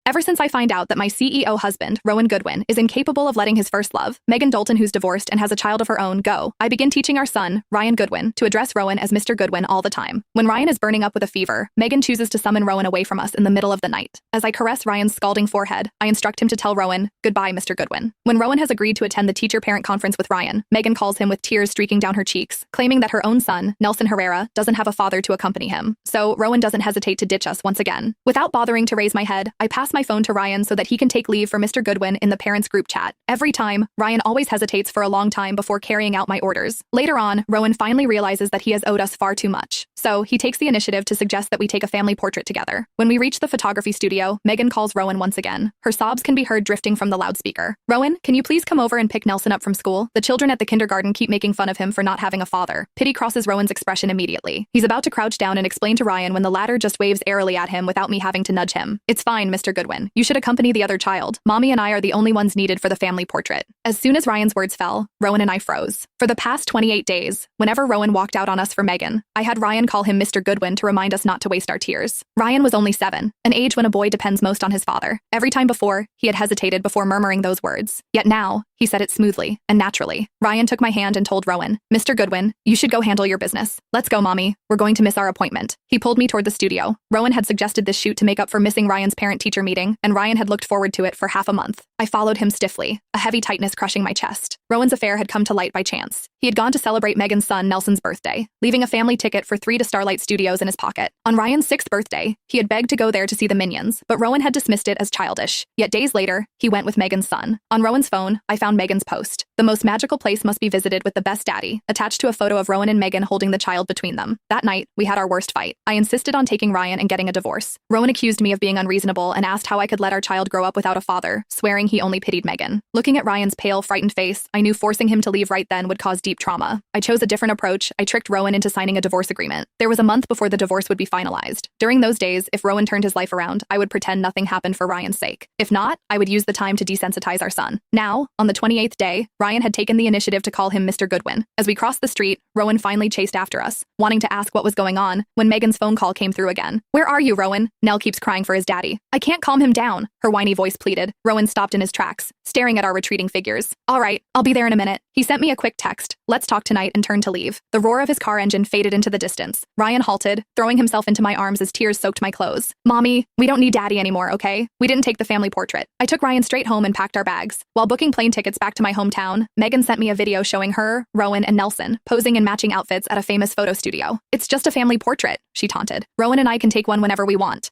Ever since I find out that my CEO husband, Rowan Goodwin, is incapable of letting his first love, Megan Dalton, who's divorced and has a child of her own, go, I begin teaching our son, Ryan Goodwin, to address Rowan as Mr. Goodwin all the time. When Ryan is burning up with a fever, Megan chooses to summon Rowan away from us in the middle of the night. As I caress Ryan's scalding forehead, I instruct him to tell Rowan, goodbye, Mr. Goodwin. When Rowan has agreed to attend the teacher-parent conference with Ryan, Megan calls him with tears streaking down her cheeks, claiming that her own son, Nelson Herrera, doesn't have a father to accompany him. So Rowan doesn't hesitate to ditch us once again. Without bothering to raise my head, I pass my phone to Ryan so that he can take leave for Mr. Goodwin in the parents' group chat. Every time, Ryan always hesitates for a long time before carrying out my orders. Later on, Rowan finally realizes that he has owed us far too much. So he takes the initiative to suggest that we take a family portrait together. When we reach the photography studio, Megan calls Rowan once again. Her sobs can be heard drifting from the loudspeaker. Rowan, can you please come over and pick Nelson up from school? The children at the kindergarten keep making fun of him for not having a father. Pity crosses Rowan's expression immediately. He's about to crouch down and explain to Ryan when the latter just waves airily at him without me having to nudge him. It's fine, Mr. Goodwin. You should accompany the other child. Mommy and I are the only ones needed for the family portrait. As soon as Ryan's words fell, Rowan and I froze. For the past 28 days, whenever Rowan walked out on us for Megan, I had Ryan call him Mr. Goodwin to remind us not to waste our tears. Ryan was only 7, an age when a boy depends most on his father. Every time before, he had hesitated before murmuring those words. Yet now, he said it smoothly and naturally. Ryan took my hand and told Rowan, Mr. Goodwin, you should go handle your business. Let's go, Mommy. We're going to miss our appointment. He pulled me toward the studio. Rowan had suggested this shoot to make up for missing Ryan's parent-teacher meeting, and Ryan had looked forward to it for half a month. I followed him stiffly, a heavy tightness crushing my chest. Rowan's affair had come to light by chance. He had gone to celebrate Megan's son Nelson's birthday, leaving a family ticket for 3 to Starlight Studios in his pocket. On Ryan's 6th birthday, he had begged to go there to see the Minions, but Rowan had dismissed it as childish. Yet days later, he went with Megan's son. On Rowan's phone, I found Megan's post. The most magical place must be visited with the best daddy, attached to a photo of Rowan and Megan holding the child between them. That night, we had our worst fight. I insisted on taking Ryan and getting a divorce. Rowan accused me of being unreasonable and asked how I could let our child grow up without a father, swearing he only pitied Megan. Looking at Ryan's pale, frightened face, I knew forcing him to leave right then would cause deep trauma. I chose a different approach. I tricked Rowan into signing a divorce agreement. There was a month before the divorce would be finalized. During those days, if Rowan turned his life around, I would pretend nothing happened for Ryan's sake. If not, I would use the time to desensitize our son. Now, on the 28th day, Ryan had taken the initiative to call him Mr. Goodwin. As we crossed the street, Rowan finally chased after us, wanting to ask what was going on, when Megan's phone call came through again. Where are you, Rowan? Nell keeps crying for his daddy. I can't calm him down, her whiny voice pleaded. Rowan stopped in his tracks, staring at our retreating figures. All right, I'll be there in a minute. He sent me a quick text. Let's talk tonight, and turned to leave. The roar of his car engine faded into the distance. Ryan halted, throwing himself into my arms as tears soaked my clothes. Mommy, we don't need daddy anymore, okay? We didn't take the family portrait. I took Ryan straight home and packed our bags. While booking plane tickets back to my hometown, Megan sent me a video showing her, Rowan, and Nelson posing in matching outfits at a famous photo studio. It's just a family portrait, she taunted. Rowan and I can take one whenever we want.